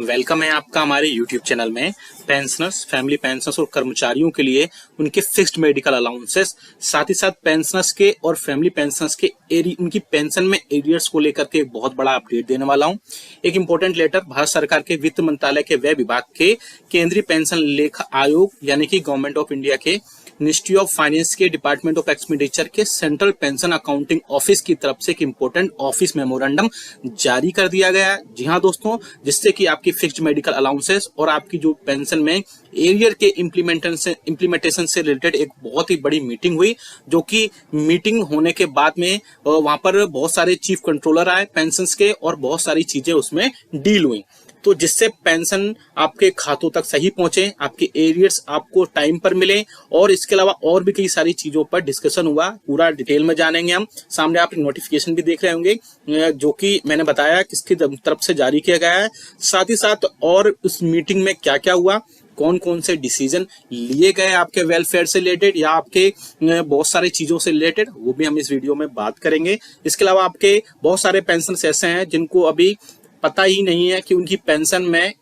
Welcome है आपका हमारे YouTube चैनल में। पेंशनर्स, फैमिली पेंशनर्स और कर्मचारियों के लिए उनके फिक्स्ड मेडिकल अलाउंसेस, साथ ही साथ पेंशनर्स के और फैमिली पेंशनर्स के उनकी पेंशन में एरियर्स को लेकर के एक बहुत बड़ा अपडेट देने वाला हूं। एक इंपॉर्टेंट लेटर भारत सरकार के वित्त मंत्रालय के व्यय विभाग के केंद्रीय पेंशन लेखा आयोग यानी कि गवर्नमेंट ऑफ इंडिया के मिनिस्ट्री ऑफ फाइनेंस के डिपार्टमेंट ऑफ एक्सपेंडिचर के सेंट्रल पेंशन अकाउंटिंग ऑफिस की तरफ से एक इंपॉर्टेंट ऑफिस मेमोरेंडम जारी कर दिया गया है। जी हाँ दोस्तों, जिससे कि आपकी फिक्स्ड मेडिकल अलाउंसेस और आपकी जो पेंशन में एरियर के इम्प्लीमेंटेशन से रिलेटेड एक बहुत ही बड़ी मीटिंग हुई, जो कि मीटिंग होने के बाद में वहां पर बहुत सारे चीफ कंट्रोलर आए पेंशन के और बहुत सारी चीजें उसमें डील हुई, तो जिससे पेंशन आपके खातों तक सही पहुंचे, आपके एरियर्स आपको टाइम पर मिले और इसके अलावा और भी कई सारी चीजों पर डिस्कशन हुआ। पूरा डिटेल में जानेंगे हम। सामने आप नोटिफिकेशन भी देख रहे होंगे जो कि मैंने बताया किसकी तरफ से जारी किया गया है, साथ ही साथ और उस मीटिंग में क्या क्या हुआ, कौन कौन से डिसीजन लिए गए आपके वेलफेयर से रिलेटेड या आपके बहुत सारी चीजों से रिलेटेड, वो भी हम इस वीडियो में बात करेंगे। इसके अलावा आपके बहुत सारे पेंशन ऐसे हैं जिनको अभी पता ही नहीं है कि उनकी पेंशन में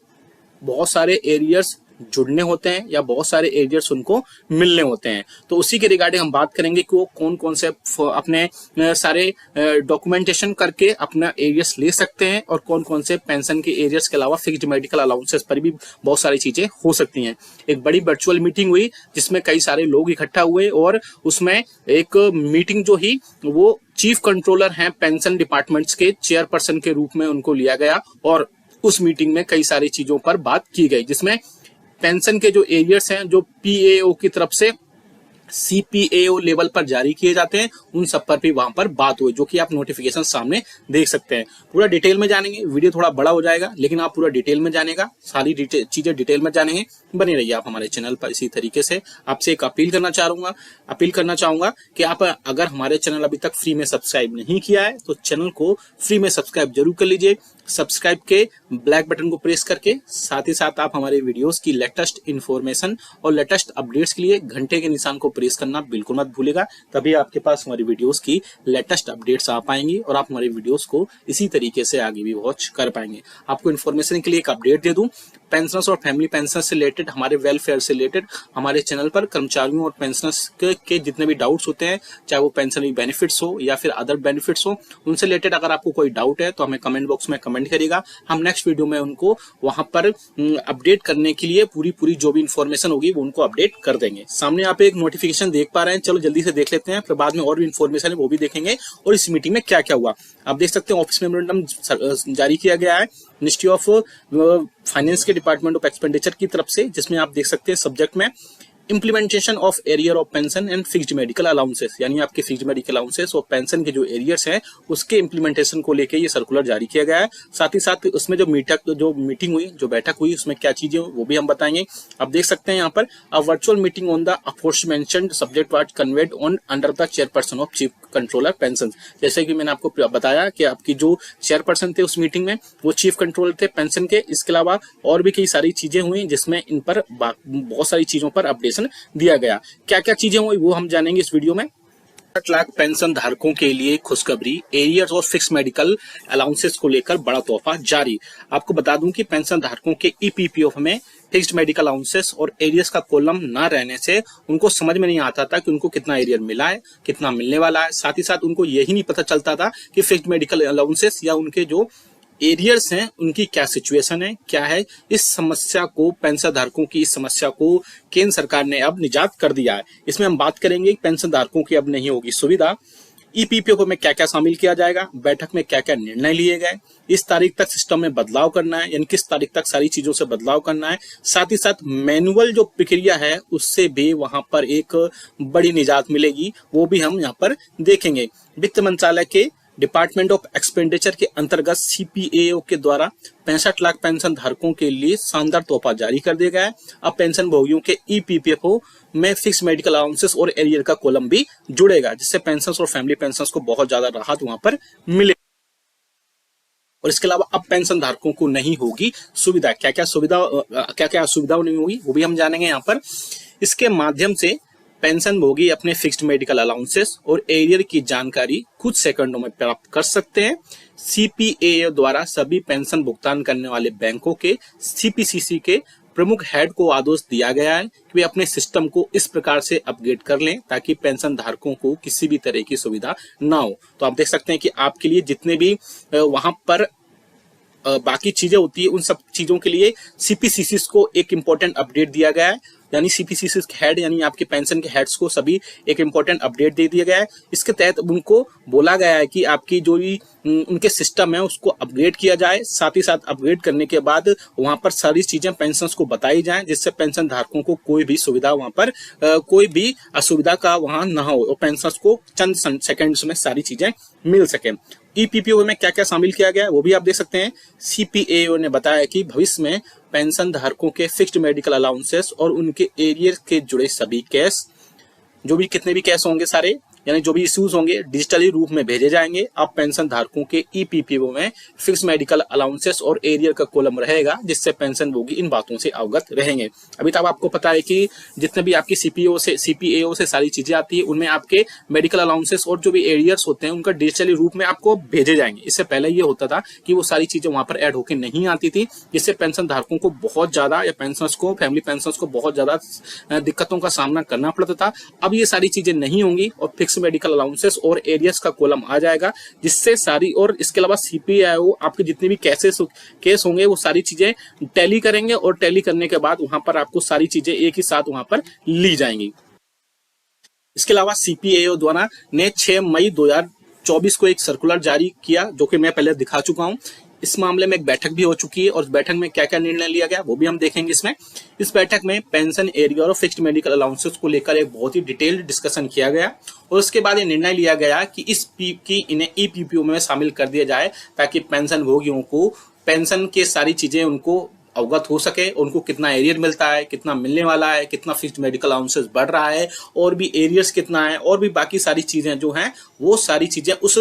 बहुत सारे एरियर्स जुड़ने होते हैं या बहुत सारे एरियर्स उनको मिलने होते हैं। तो उसी के रिगार्डिंग हम बात करेंगे कि वो कौन कौन से अपने सारे डॉक्यूमेंटेशन करके अपना एरियर्स ले सकते हैं और कौन कौन से पेंशन के एरियर्स के अलावा फिक्स्ड मेडिकल अलाउंसेस पर भी बहुत सारी चीजें हो सकती हैं। एक बड़ी वर्चुअल मीटिंग हुई जिसमें कई सारे लोग इकट्ठा हुए और उसमें एक मीटिंग जो ही वो चीफ कंट्रोलर हैं पेंशन डिपार्टमेंट्स के चेयरपर्सन के रूप में उनको लिया गया और उस मीटिंग में कई सारी चीजों पर बात की गई, जिसमें पेंशन के जो एरियर्स हैं जो पीएओ की तरफ से सीपीएओ लेवल पर जारी किए जाते हैं, उन सब पर भी वहां पर बात हुई, जो कि आप नोटिफिकेशन सामने देख सकते हैं। पूरा डिटेल में जानेंगे, वीडियो थोड़ा बड़ा हो जाएगा लेकिन आप पूरा डिटेल में जानेगा, सारी चीजें डिटेल में जानेंगे। बने रहिए आप हमारे चैनल पर। इसी तरीके से आपसे एक अपील करना चाहूंगा कि आप अगर हमारे चैनल अभी तक फ्री में सब्सक्राइब नहीं किया है तो चैनल को फ्री में सब्सक्राइब जरूर कर लीजिए। सब्सक्राइब के ब्लैक बटन को प्रेस करके साथ ही साथ आप हमारे वीडियोस की लेटेस्ट इन्फॉर्मेशन और लेटेस्ट अपडेट्स के लिए घंटे के निशान को प्रेस करना बिल्कुल मत भूलिएगा, तभी आपके पास हमारी वीडियोस की लेटेस्ट अपडेट्स आ पाएंगी और आप हमारी वीडियोस को इसी तरीके से आगे भी वॉच कर पाएंगे। आपको इन्फॉर्मेशन के लिए एक अपडेट दे दूं, पेंशनर्स और फैमिली पेंशनर्स से रिलेटेड, हमारे वेलफेयर से रिलेटेड हमारे चैनल पर कर्मचारियों और पेंशनर्स के जितने भी डाउट्स होते हैं, चाहे वो पेंशन बेनिफिट्स हो या फिर अदर बेनिफिट्स हो, उनसे रिलेटेड अगर आपको कोई डाउट है तो हमें कमेंट बॉक्स में कमेंट करिएगा। हम नेक्स्ट वीडियो में उनको वहां पर अपडेट करने के लिए पूरी जो भी इंफॉर्मेशन होगी वो उनको अपडेट कर देंगे। सामने आप एक नोटिफिकेशन देख पा रहे हैं, चलो जल्दी से देख लेते हैं, फिर बाद में और भी इंफॉर्मेशन है वो भी देखेंगे और इस मीटिंग में क्या क्या हुआ। आप देख सकते हैं ऑफिस मेमोरेंडम जारी किया गया है मिनिस्ट्री ऑफ फाइनेंस के डिपार्टमेंट ऑफ एक्सपेंडिचर की तरफ से, जिसमें आप देख सकते हैं सब्जेक्ट में implementation of arrear of pension and fixed medical allowances, यानी आपके फिक्स्ड मेडिकल अलाउंसेस और पेंशन के जो एरियर्स हैं उसके इम्प्लीमेंटेशन को लेकर ये सर्कुलर जारी किया गया है। साथ ही साथ उसमें जो मीटिंग हुई, जो बैठक हुई, उसमें क्या चीजें हुई वो भी हम बताएंगे। आप देख सकते हैं यहाँ पर a virtual meeting on the aforementioned subject was conveyed on under the chairperson of chief controller pension. जैसे कि मैंने आपको बताया कि आपकी जो चेयरपर्सन थे उस मीटिंग में वो चीफ कंट्रोलर थे पेंशन के। इसके अलावा और भी कई सारी चीजें हुई जिसमें इन पर बहुत सारी चीजों पर अपडेशन दिया गया। क्या क्या चीजें हुई वो हम जानेंगे इस वीडियो में। 60 लाख पेंशन धारकों के लिए खुशखबरी, एरियर्स और फिक्स मेडिकल अलाउंसेस को लेकर बड़ा तोहफा जारी। आपको बता दूं कि पेंशन धारकों के ईपीपीएफ में फिक्स्ड मेडिकल अलाउंसेस और एरियर्स का कॉलम ना रहने से उनको समझ में नहीं आता था कि उनको कितना एरियर मिला है, कितना मिलने वाला है। साथ ही साथ उनको यही नहीं पता चलता था कि फिक्स्ड मेडिकल अलाउंसेस या उनके जो एरियर्स हैं उनकी क्या सिचुएशन है, क्या है। इस समस्या को, पेंशन धारकों की इस समस्या को केंद्र सरकार ने अब निजात कर दिया है। इसमें हम बात करेंगे पेंशन धारकों की अब नहीं होगी सुविधा, ईपीपीओ में क्या क्या शामिल किया जाएगा, बैठक में क्या क्या निर्णय लिए गए, इस तारीख तक सिस्टम में बदलाव करना है यानी किस तारीख तक सारी चीजों से बदलाव करना है। साथ ही साथ मैनुअल जो प्रक्रिया है उससे भी वहां पर एक बड़ी निजात मिलेगी, वो भी हम यहाँ पर देखेंगे। वित्त मंत्रालय के डिपार्टमेंट ऑफ एक्सपेंडिचर के अंतर्गत सीपीएओ के द्वारा 65 लाख पेंशन धारकों के लिए शानदार तोहफा जारी कर दिया गया है। अब पेंशन भोगियों के ईपीपीएफओ में फिक्स मेडिकल अलाउंसेस और एरियर का कॉलम भी जुड़ेगा, जिससे पेंशन और फैमिली पेंशन को बहुत ज्यादा राहत वहां पर मिले। और इसके अलावा अब पेंशन धारकों को नहीं होगी सुविधा, क्या क्या असुविधा नहीं होगी वो भी हम जानेंगे यहाँ पर। इसके माध्यम से पेंशनभोगी अपने फिक्स्ड मेडिकल अलाउंसेस और एरियर की जानकारी कुछ सेकंडों में प्राप्त कर सकते हैं। सीपीएओ द्वारा सभी पेंशन भुगतान करने वाले बैंकों के सीपीसीसी के प्रमुख हेड को आदेश दिया गया है कि वे अपने सिस्टम को इस प्रकार से अपग्रेड कर लें ताकि पेंशन धारकों को किसी भी तरह की सुविधा ना हो। तो आप देख सकते हैं कि आपके लिए जितने भी वहां पर बाकी चीजें होती है उन सब चीजों के लिए सीपीसीसी को एक इम्पोर्टेंट अपडेट दिया गया है, यानी सीपीसीसी हेड यानी आपके पेंशन के हेड्स को सभी एक इम्पोर्टेंट अपडेट दे दिया गया है। इसके तहत उनको बोला गया है कि आपकी जो भी उनके सिस्टम है उसको अपग्रेड किया जाए, साथ ही साथ अपग्रेड करने के बाद वहां पर सारी चीजें पेंशन को बताई जाएं जिससे पेंशन धारकों को कोई भी सुविधा वहां पर कोई भी असुविधा का वहां ना हो और पेंशन को चंद सेकंड्स में सारी चीजें मिल सके। ईपीपीओ में क्या क्या शामिल किया गया है वो भी आप देख सकते हैं। सीपीएओ ने बताया कि भविष्य में पेंशन धारकों के फिक्स्ड मेडिकल अलाउंसेस और उनके एरियर के जुड़े सभी केस, जो भी कितने भी केस होंगे सारे यानी जो भी इश्यूज होंगे डिजिटली रूप में भेजे जाएंगे। अब पेंशन धारकों के ईपीपीओ में फिक्स मेडिकल अलाउंसेस और एरियर का कॉलम रहेगा जिससे पेंशन भोगी इन बातों से अवगत रहेंगे। अभी तक आपको पता है कि जितने भी आपकी सीपीएओ से सारी चीजें आती है उनमें आपके मेडिकल अलाउंसेस और जो भी एरियर्स होते हैं उनका डिजिटली रूप में आपको भेजे जाएंगे। इससे पहले ये होता था कि वो सारी चीजें वहां पर ऐड होकर नहीं आती थी, जिससे पेंशन धारकों को बहुत ज्यादा या पेंशनर्स को फैमिली पेंशनर्स को बहुत ज्यादा दिक्कतों का सामना करना पड़ता था। अब ये सारी चीजें नहीं होंगी और फिक्स मेडिकल अलाउंसेस और एरियर्स का कॉलम आ जाएगा जिससे सारी, और इसके अलावा सीपीआईओ आपके जितने भी केस होंगे वो सारी चीजें टैली करेंगे और टैली करने के बाद वहां पर आपको सारी चीजें एक ही साथ वहां पर ली जाएंगी। इसके अलावा सीपीआईओ द्वारा ने 6 मई 2024 को एक सर्कुलर जारी किया जो कि मैं पहले दिखा चुका हूं। इस मामले में एक बैठक भी हो चुकी है और इस बैठक में क्या क्या निर्णय लिया गया वो भी हम देखेंगे इसमें। इस बैठक में पेंशन एरियर और फिक्स्ड मेडिकल अलाउंसेस को लेकर एक बहुत ही डिटेल्ड डिस्कशन किया गया और उसके बाद ये निर्णय लिया गया कि इन्हें ईपीपीओ में शामिल कर दिया जाए ताकि पेंशन भोगियों को पेंशन के सारी चीजें उनको अवगत हो सके, उनको कितना एरियर मिलता है, कितना मिलने वाला है, कितना फिक्स्ड मेडिकल अलाउंसेस बढ़ रहा है और भी एरियर्स कितना है और भी बाकी सारी चीजें जो हैं वो सारी चीजें उस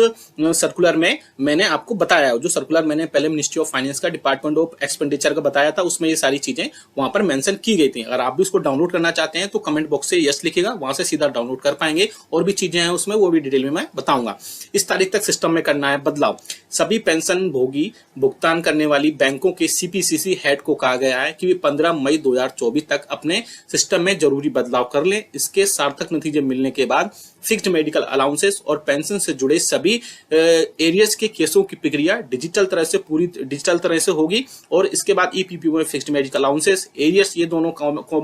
सर्कुलर में मैंने आपको बताया। जो सर्कुलर मैंने पहले मिनिस्ट्री ऑफ फाइनेंस का डिपार्टमेंट ऑफ एक्सपेंडिचर का बताया था उसमें ये सारी चीजें वहां पर मेंशन की गई थी। अगर आप भी उसको डाउनलोड करना चाहते हैं तो कमेंट बॉक्स से यस लिखेगा, वहां से सीधा डाउनलोड कर पाएंगे और भी चीजें हैं उसमें वो भी डिटेल में मैं बताऊंगा। इस तारीख तक सिस्टम में करना है बदलाव। सभी पेंशन भोगी भुगतान करने वाली बैंकों के सीपीसीसी हेड को कहा गया है कि वे 15 मई 2024 तक अपने सिस्टम में जरूरी बदलाव कर लें। इसके सार्थक नतीजे मिलने के बाद फिक्स्ड मेडिकल अलाउंसेस और पेंशन से जुड़े सभी एरियर्स के केसों की प्रक्रिया पूरी डिजिटल तरह से होगी और इसके बाद ईपीपीओ में फिक्स्ड मेडिकल अलाउंसेस एरियर्स ये दोनों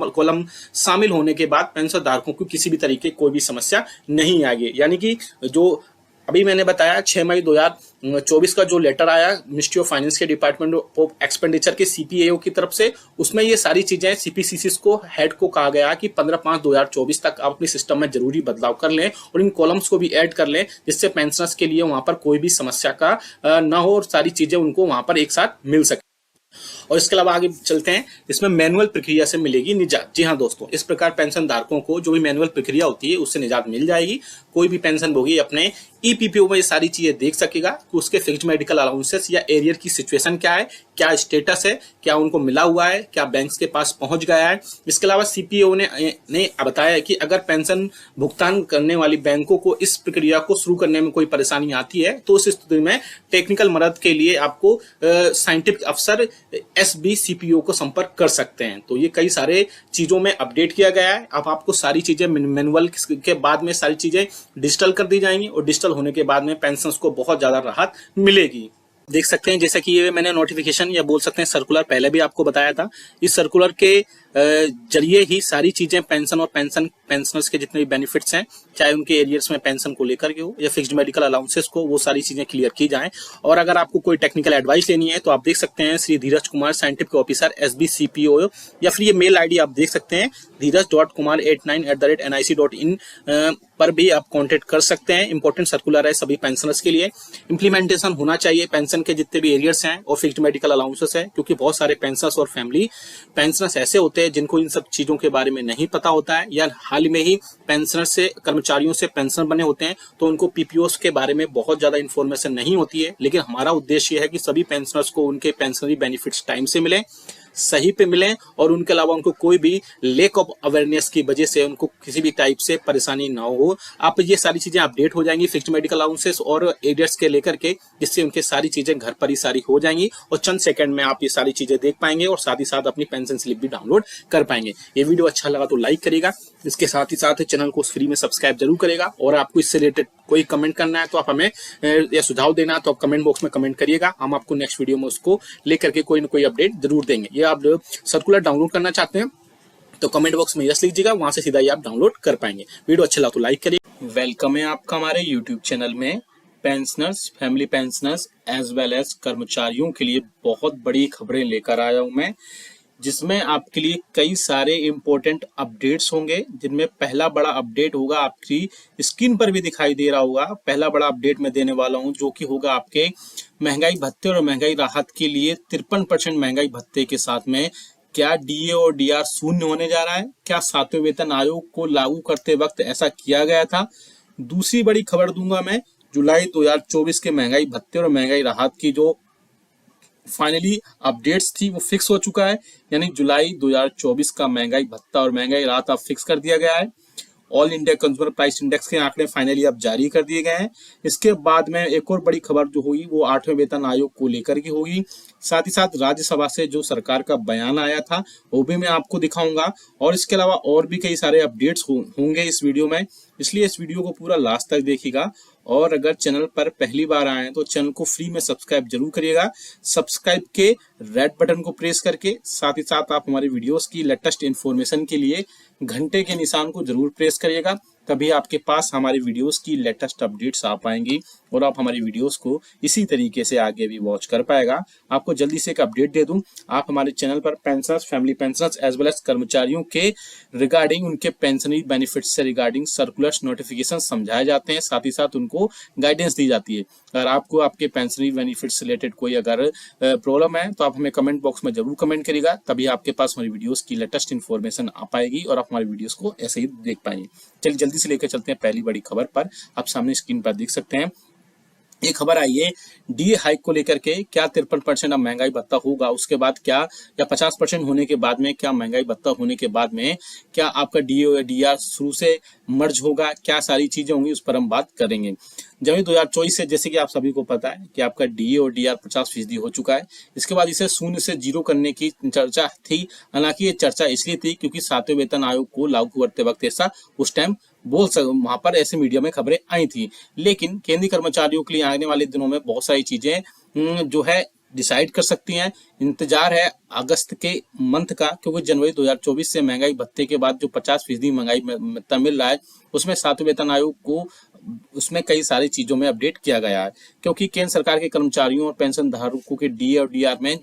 कॉलम शामिल होने के बाद पेंशन धारकों को किसी भी तरीके कोई भी समस्या नहीं आएगी। यानी कि जो अभी मैंने बताया 6 मई 2024 का जो लेटर आया मिनिस्ट्री ऑफ फाइनेंस के डिपार्टमेंट ऑफ एक्सपेंडिचर के सीपीएओ की तरफ से, उसमें ये सारी चीजें सीपीसीसी को हेड को कहा गया कि 15/5/2024 तक आप अपने सिस्टम में जरूरी बदलाव कर लें और इन कॉलम्स को भी ऐड कर लें जिससे पेंशनर्स के लिए वहां पर कोई भी समस्या का ना हो और सारी चीजें उनको वहां पर एक साथ मिल सके। और इसके अलावा आगे चलते हैं, इसमें मैनुअल प्रक्रिया से मिलेगी निजात। जी हाँ दोस्तों, इस प्रकार पेंशन धारकों को जो भी मैनुअल प्रक्रिया होती है उससे निजात मिल जाएगी। कोई भी पेंशन भोगी अपने ईपीपीओ में ये सारी चीजें देख सकेगा कि उसके फिक्स्ड मेडिकल अलाउंसेस या एरियर की सिचुएशन क्या है, क्या स्टेटस है, क्या उनको मिला हुआ है, क्या बैंक्स के पास पहुंच गया है। इसके अलावा सीपीओ ने बताया कि अगर पेंशन भुगतान करने वाली बैंकों को इस प्रक्रिया को शुरू करने में कोई परेशानी आती है तो उस स्थिति में टेक्निकल मदद के लिए आपको साइंटिफिक अफसर एसबी सीपीओ को संपर्क कर सकते हैं। तो ये कई सारे चीजों में अपडेट किया गया है। अब आपको सारी चीजें मैनुअल के बाद में सारी चीजें डिजिटल कर दी जाएंगी और डिजिटल होने के बाद में पेंशनर्स को बहुत ज्यादा राहत मिलेगी। देख सकते हैं जैसा कि ये मैंने नोटिफिकेशन या बोल सकते हैं सर्कुलर पहले भी आपको बताया था। इस सर्कुलर के जरिए ही सारी चीजें पेंशन और पेंशनर्स के जितने भी बेनिफिट्स हैं, चाहे उनके एरियर्स में पेंशन को लेकर के हो या फिक्स्ड मेडिकल अलाउंसेस को, वो सारी चीजें क्लियर की जाएं। और अगर आपको कोई टेक्निकल एडवाइस लेनी है तो आप देख सकते हैं श्री धीरज कुमार साइंटिफिक ऑफिसर SBCPO, या फिर ये मेल आईडी आप देख सकते हैं dheeraj.kumar89@nic.in पर भी आप कांटेक्ट कर सकते हैं। इंपॉर्टेंट सर्कुलर है सभी पेंशनर्स के लिए। इंप्लीमेंटेशन होना चाहिए पेंशन के जितने भी एरियर्स हैं और फिक्स्ड मेडिकल अलाउंसेस है, क्योंकि बहुत सारे पेंशनर्स और फैमिली पेंशनर्स ऐसे होते हैं जिनको इन सब चीजों के बारे में नहीं पता होता है या हाल में ही पेंशनर से कर्मचारियों से पेंशनर बने होते हैं तो उनको पीपीओस के बारे में बहुत ज्यादा इन्फॉर्मेशन नहीं होती है। लेकिन हमारा उद्देश्य यह है कि सभी पेंशनर्स को उनके पेंशनरी बेनिफिट्स टाइम से मिले, सही पे मिलें और उनके अलावा उनको कोई भी लेक ऑफ अवेयरनेस की वजह से उनको किसी भी टाइप से परेशानी ना हो। आप ये सारी चीजें अपडेट हो जाएंगी फिक्स्ड मेडिकल अलाउंसेस और एरियर्स के लेकर के, जिससे उनके सारी चीजें घर पर ही सारी हो जाएंगी और चंद सेकंड में आप ये सारी चीजें देख पाएंगे और साथ ही साथ अपनी पेंशन स्लिप भी डाउनलोड कर पाएंगे। ये वीडियो अच्छा लगा तो लाइक करेगा, इसके साथ ही साथ चैनल को फ्री में सब्सक्राइब जरूर करेगा और आपको इससे रिलेटेड कोई कमेंट करना है तो आप हमें या सुझाव देना है तो आप कमेंट बॉक्स में कमेंट करिएगा। हम आपको नेक्स्ट वीडियो में उसको लेकर के कोई ना कोई अपडेट जरूर देंगे। ये आप सर्कुलर डाउनलोड करना चाहते हैं तो कमेंट बॉक्स में यस लीजिएगा, वहां से सीधा ही आप डाउनलोड कर पाएंगे। वीडियो अच्छा लगा तो लाइक करिए। वेलकम है आपका हमारे यूट्यूब चैनल में। Pensioners, family pensioners as well as कर्मचारियों के लिए बहुत बड़ी खबरें लेकर आया हूं मैं, जिसमें आपके लिए कई सारे इंपॉर्टेंट अपडेट्स होंगे। जिनमें पहला बड़ा अपडेट होगा, आपकी स्क्रीन पर भी दिखाई दे रहा होगा। पहला बड़ा अपडेट मैं देने वाला हूं जो कि होगा आपके महंगाई भत्ते और महंगाई राहत के लिए 53% महंगाई भत्ते के साथ में क्या डीए और डीआर शून्य होने जा रहा है? क्या 7वें वेतन आयोग को लागू करते वक्त ऐसा किया गया था? दूसरी बड़ी खबर दूंगा मैं, जुलाई 2024 के महंगाई भत्ते और महंगाई राहत की जो फाइनली अपडेट्स थी वो फिक्स हो चुका है, यानी जुलाई 2024 का महंगाई भत्ता और महंगाई राहत अब फिक्स कर दिया गया है। All India consumer price index के आंकड़े फाइनली अब जारी कर दिए गए हैं। इसके बाद में एक और बड़ी खबर जो होगी वो 8वें वेतन आयोग को लेकर के होगी। साथ ही साथ राज्यसभा से जो सरकार का बयान आया था वो भी मैं आपको दिखाऊंगा और इसके अलावा और भी कई सारे अपडेट्स होंगे इस वीडियो में, इसलिए इस वीडियो को पूरा लास्ट तक देखिएगा। और अगर चैनल पर पहली बार आए हैं तो चैनल को फ्री में सब्सक्राइब जरूर करिएगा। सब्सक्राइब के रेड बटन को प्रेस करके साथ ही साथ आप हमारी वीडियोस की लेटेस्ट इन्फॉर्मेशन के लिए घंटे के निशान को जरूर प्रेस करिएगा, तभी आपके पास हमारी वीडियोस की लेटेस्ट अपडेट्स आ पाएंगी और आप हमारी वीडियोस को इसी तरीके से आगे भी वॉच कर पाएगा। आपको जल्दी से एक अपडेट दे दूं, आप हमारे चैनल पर pensioners, family pensioners as well as कर्मचारियों के रिगार्डिंग उनके पेंशनरी बेनिफिट्स से रिगार्डिंग सर्कुलर्स, नोटिफिकेशन समझाए जाते हैं, साथ ही साथ उनको गाइडेंस दी जाती है। अगर आपको आपके पेंशनरी बेनिफिट्स रिलेटेड कोई अगर प्रॉब्लम है तो आप हमें कमेंट बॉक्स में जरूर कमेंट करिएगा, तभी आपके पास हमारी वीडियोस की लेटेस्ट इन्फॉर्मेशन आ पाएगी और आप हमारी वीडियोस को ऐसे ही देख पाएंगे। चलिए जल्दी से लेकर चलते हैं पहली बड़ी खबर पर। आप सामने स्क्रीन पर देख सकते हैं ये खबर आई है डीए हाइक को लेकर के। क्या 53% अब महंगाई भत्ता होगा, उसके बाद क्या, या 50% होने के बाद में क्या महंगाई भत्ता होने के बाद में क्या आपका डीए या डीआर शुरू से मर्ज होगा, क्या सारी चीजें होंगी उस पर हम बात करेंगे। जनवरी 2024 से जैसे कि आप सभी को पता है कि आपका डीए और डीआर 50% हो चुका है। इसके बाद इसे शून्य से जीरो करने की चर्चा थी। हालांकि ये चर्चा इसलिए थी क्योंकि 7वें वेतन आयोग को लागू करते वक्त ऐसा उस टाइम वहां पर ऐसे मीडिया में खबरें आई थी। लेकिन केंद्रीय कर्मचारियों के लिए आने वाले दिनों में बहुत सारी चीजें जो है डिसाइड कर सकती हैं। इंतजार है अगस्त के मंथ का, क्योंकि जनवरी 2024 से महंगाई भत्ते के बाद जो 50% महंगाई भत्ता मिल रहा है उसमें 7वें वेतन आयोग को उसमें कई सारी चीजों में अपडेट किया गया है। क्योंकि केंद्र सरकार के कर्मचारियों और पेंशन धारकों के डीए और डीआर में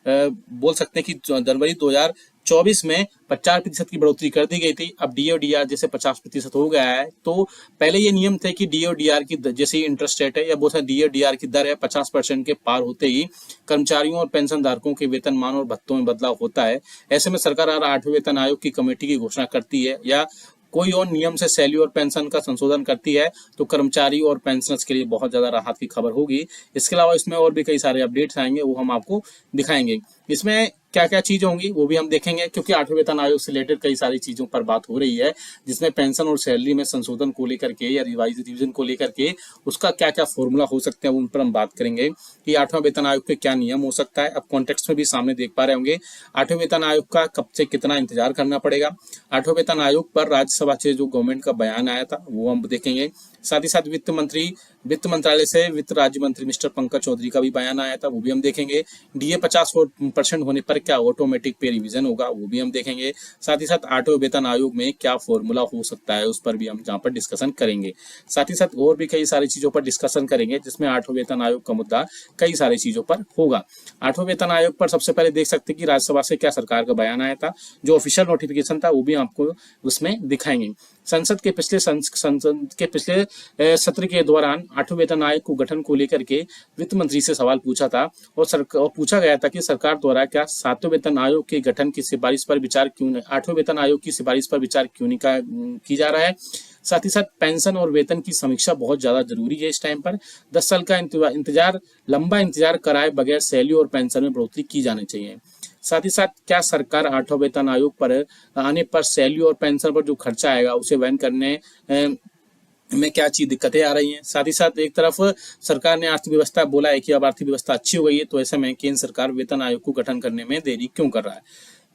बोल सकते हैं कि जनवरी 2024 में 50% की बढ़ोतरी कर दी गई थी। अब डीए और डीआर जैसे 50% हो गया है, तो पहले ये नियम थे कि डीए और डीआर की जैसे इंटरेस्ट रेट है या बहुत सारे डीए और डीआर की दर है 50% के पार होते ही कर्मचारियों और पेंशन धारकों के वेतनमान और भत्तों में बदलाव होता है। ऐसे में सरकार 8वें वेतन आयोग की कमेटी की घोषणा करती है या कोई और नियम से सैलरी और पेंशन का संशोधन करती है तो कर्मचारी और पेंशनर्स के लिए बहुत ज्यादा राहत की खबर होगी। इसके अलावा इसमें और भी कई सारे अपडेट्स आएंगे, वो हम आपको दिखाएंगे। इसमें क्या क्या चीजें होंगी वो भी हम देखेंगे, क्योंकि 8वें वेतन आयोग से रिलेटेड कई सारी चीजों पर बात हो रही है, जिसमें पेंशन और सैलरी में संशोधन को लेकर के या रिवीजन को लेकर के उसका क्या क्या फॉर्मूला हो सकते हैं उन पर हम बात करेंगे कि 8वां वेतन आयोग के क्या नियम हो सकता है। अब कॉन्टेक्स्ट में भी सामने देख पा रहे होंगे 8वें वेतन आयोग का कब से कितना इंतजार करना पड़ेगा। 8वें वेतन आयोग पर राज्यसभा से जो गवर्नमेंट का बयान आया था वो हम देखेंगे। साथ ही साथ वित्त मंत्रालय से वित्त राज्य मंत्री मिस्टर पंकज चौधरी का भी बयान आया था, वो भी हम देखेंगे। डीए 50% होने पर क्या ऑटोमेटिक पे रिवीजन होगा, वो भी हम देखेंगे। साथ ही साथ 8वें वेतन आयोग में क्या फॉर्मूला हो सकता है उस पर भी हम जहाँ पर डिस्कशन करेंगे। साथ ही साथ और भी कई सारी चीजों पर डिस्कशन करेंगे, जिसमें 8वें वेतन आयोग का मुद्दा कई सारी चीजों पर होगा। 8वें वेतन आयोग पर सबसे पहले देख सकते हैं कि राज्यसभा से क्या सरकार का बयान आया था, जो ऑफिशियल नोटिफिकेशन था वो भी आपको उसमें दिखाएंगे। संसद के पिछले सत्र के दौरान 8वें वेतन आयोग को गठन को लेकर के वित्त मंत्री से सवाल पूछा था और पूछा गया था कि सरकार द्वारा क्या 7वें वेतन आयोग के गठन की सिफारिश पर विचार क्यों नहीं, 8वें वेतन आयोग की सिफारिश पर विचार क्यों नहीं की जा रहा है। साथ ही साथ पेंशन और वेतन की समीक्षा बहुत ज्यादा जरूरी है इस टाइम पर। 10 साल का लंबा इंतजार कराए बगैर सैलरी और पेंशन में बढ़ोतरी की जानी चाहिए। साथ ही साथ क्या सरकार 8वें वेतन आयोग पर आने पर सैलरी और पेंशन पर जो खर्चा आएगा उसे वहन करने में क्या चीज दिक्कतें आ रही हैं। साथ ही साथ एक तरफ सरकार ने अर्थव्यवस्था बोला है कि अब अर्थव्यवस्था अच्छी हो गई है, तो ऐसे में केंद्र सरकार वेतन आयोग को गठन करने में देरी क्यों कर रहा है।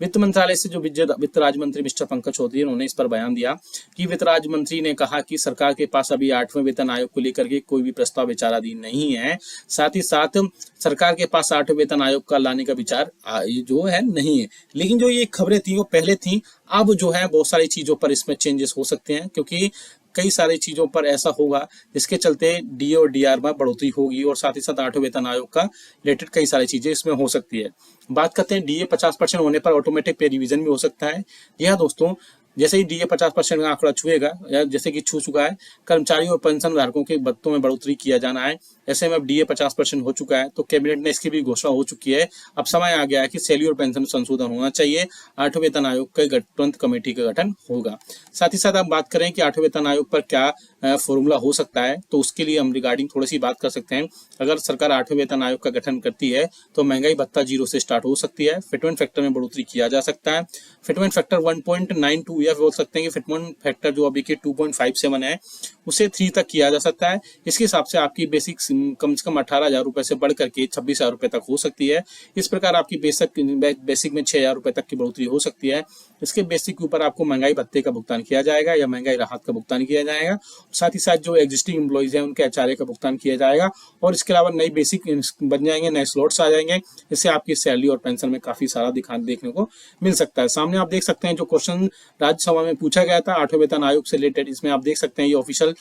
वित्त मंत्रालय से जो वित्त राज्य मंत्री मिस्टर पंकज चौधरी उन्होंने इस पर बयान दिया कि वित्त राज्य मंत्री ने कहा कि सरकार के पास अभी 8वें वेतन आयोग को लेकर के कोई भी प्रस्ताव विचाराधीन नहीं है। साथ ही साथ सरकार के पास 8वें वेतन आयोग का लाने का विचार जो है नहीं है। लेकिन जो ये खबरें थी वो पहले थी, अब जो है बहुत सारी चीजों पर इसमें चेंजेस हो सकते हैं, क्योंकि कई सारी चीजों पर ऐसा होगा जिसके चलते डीए और डीआर में बढ़ोतरी होगी और साथ ही साथ 8वें वेतन आयोग का रिलेटेड कई सारी चीजें इसमें हो सकती है। बात करते हैं डीए 50% होने पर ऑटोमेटिक पे रिवीजन भी हो सकता है। यह दोस्तों जैसे ही डीए 50% का आंकड़ा छुएगा या जैसे कि छू चुका है, कर्मचारियों और पेंशन धारकों के भत्तों में बढ़ोतरी किया जाना है। ऐसे में अब डीए 50% हो चुका है तो कैबिनेट ने इसकी भी घोषणा हो चुकी है। अब समय आ गया है कि सैलरी और पेंशन संशोधन होना चाहिए। 8वें वेतन आयोग के तुरंत कमेटी का गठन होगा। साथ ही साथ आप बात करें कि 8वें वेतन आयोग पर क्या फॉर्मूला हो सकता है, तो उसके लिए हम रिगार्डिंग थोड़ी सी बात कर सकते हैं। अगर सरकार 8वें वेतन आयोग का गठन करती है तो महंगाई भत्ता 0 से स्टार्ट हो सकती है। फिटमेंट फैक्टर में बढ़ोतरी किया जा सकता है। फिटमेंट फैक्टर 1.92 या बोल सकते हैं कि फिटमेंट फैक्टर जो अभी के 2.57 है उसे 3 तक किया जा सकता है। इसके हिसाब से आपकी बेसिक कम से कम 18,000 रुपए से बढ़ करके 26,000 रुपए तक हो सकती है। इस प्रकार आपकी बेसिक में 6,000 रुपए तक की बढ़ोतरी हो सकती है। इसके बेसिक के ऊपर आपको महंगाई भत्ते का भुगतान किया जाएगा या महंगाई राहत का भुगतान किया जाएगा। साथ ही साथ जो एग्जिस्टिंग एम्प्लॉइज हैं उनके एचआरए का भुगतान किया जाएगा और इसके अलावा नई बेसिक बन जाएंगे, नए स्लॉट्स आ जाएंगे। इससे आपकी सैलरी और पेंशन में काफी सारा देखने को मिल सकता है। सामने आप देख सकते हैं जो क्वेश्चन राज्यसभा में पूछा गया था 8वें वेतन आयोग से रिलेटेड, इसमें आप देख सकते हैं ये ऑफिशियल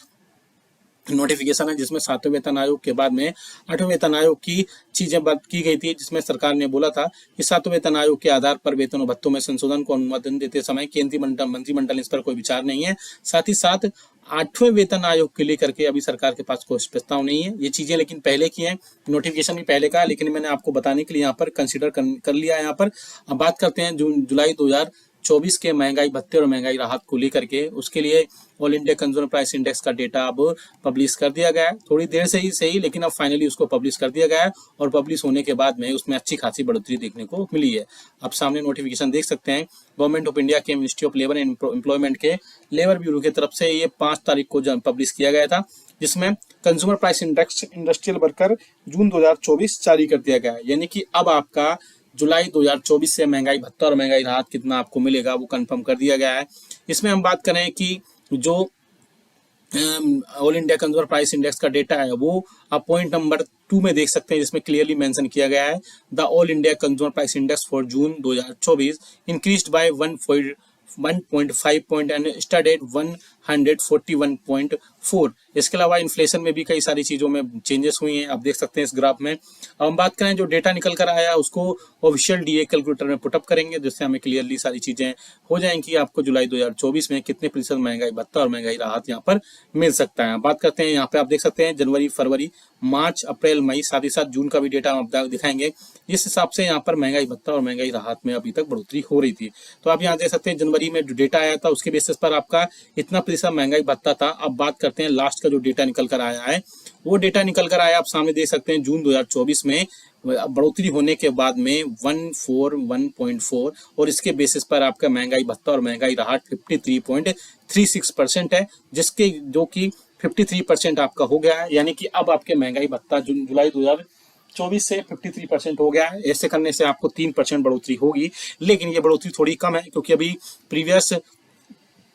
नोटिफिकेशन है जिसमें 7वें वेतन आयोग के बाद में 8वें वेतन आयोग की चीजें बात की गई थी, जिसमें सरकार ने बोला था कि 7वें वेतन आयोग के आधार पर वेतन और भत्तों में संशोधन को अनुमोदन देते समय केंद्रीय मंत्रिमंडल इस पर कोई विचार नहीं है। साथ ही साथ 8वें वेतन आयोग के लेकर के अभी सरकार के पास कोई प्रस्ताव नहीं है। ये चीजें लेकिन पहले की हैं, नोटिफिकेशन भी पहले का, लेकिन मैंने आपको बताने के लिए यहाँ पर कंसिडर कर लिया है। यहाँ पर अब बात करते हैं जुलाई 2024 के महंगाई भत्ते और महंगाई राहत को लेकर के। उसके लिए all India consumer price index का डेटा अब पब्लिश कर दिया गया है, थोड़ी देर से ही सही, लेकिन अब फाइनली उसको पब्लिश कर दिया गया है और पब्लिश होने के बाद में उसमें अच्छी खासी बढ़ोतरी देखने को मिली है। अब सामने नोटिफिकेशन देख सकते हैं, गवर्नमेंट ऑफ इंडिया के ministry of labour and employment के लेबर ब्यूरो की तरफ से ये 5 तारीख को पब्लिश किया गया था, जिसमें consumer price index industrial worker June 2024 जारी कर दिया गया है। यानी कि अब आपका जुलाई 2024 से महंगाई भत्ता और महंगाई राहत कितना आपको मिलेगा वो कंफर्म कर दिया गया है। इसमें हम बात करें कि जो all India consumer price index का डेटा है वो आप पॉइंट नंबर 2 में देख सकते हैं, जिसमें क्लियरली मेंशन किया गया है the all India consumer price index for June 2024 increased by 1.5 point and stand at 141.4। इसके अलावा इन्फ्लेशन में भी कई सारी चीजों में चेंजेस हुई हैं, आप देख सकते हैं इस ग्राफ में। अब हम बात करें जो डेटा निकल कर आया उसको ऑफिशियल डीए कैलकुलेटर में पुटअप करेंगे, जिससे हमें क्लियरली सारी चीजें हो जाएंगी आपको जुलाई 2024 में कितने प्रतिशत महंगाई भत्ता और महंगाई राहत यहाँ पर मिल सकता है। बात करते हैं यहाँ पे आप देख सकते हैं जनवरी, फरवरी, मार्च, अप्रैल, मई, साथ ही साथ जून का भी डेटा हम दिखाएंगे। इस हिसाब से यहाँ पर महंगाई भत्ता और महंगाई राहत में अभी तक बढ़ोतरी हो रही थी। तो आप यहाँ देख सकते हैं जनवरी में जो डेटा आया था उसके बेसिस पर आपका इतना प्रतिशत महंगाई भत्ता था। अब बात करते हैं लास्ट का जो डेटा निकल कर आया है, वो डेटा निकल कर आया आप सामने देख सकते हैं जून 2024 में बढ़ोतरी होने के बाद में 141.4 और इसके बेसिस पर आपका महंगाई भत्ता और महंगाई राहत 53.36% है, जिसके जो कि 53% आपका हो गया है। यानी कि अब आपके महंगाई भत्ता जुलाई 2024 से 53% हो गया है। ऐसे करने से आपको 3% बढ़ोतरी होगी, लेकिन ये बढ़ोतरी थोड़ी कम है क्योंकि अभी प्रीवियस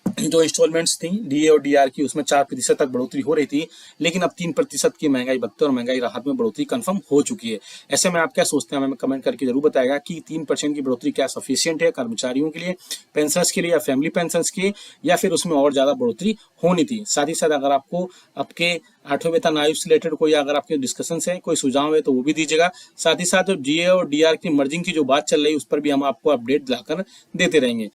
जो इंस्टॉलमेंट्स थी डीए और डीआर की उसमें 4% तक बढ़ोतरी हो रही थी, लेकिन अब 3% की महंगाई भत्ते और महंगाई राहत में बढ़ोतरी कंफर्म हो चुकी है। ऐसे में आप क्या सोचते हैं, हमें कमेंट करके जरूर बताएगा कि 3% की बढ़ोतरी क्या सफिशिएंट है कर्मचारियों के लिए, पेंशनर्स के लिए या फैमिली पेंशनर्स के, या फिर उसमें और ज्यादा बढ़ोतरी होनी थी। साथ ही साथ अगर आपको आपके 8वें वेतन आयोग से रिलेटेड कोई अगर आपके डिस्कशन है, कोई सुझाव है तो वो भी दीजिएगा। साथ ही साथ डीए और डीआर की मर्जिंग की जो बात चल रही है उस पर भी हम आपको अपडेट दिलाकर देते रहेंगे।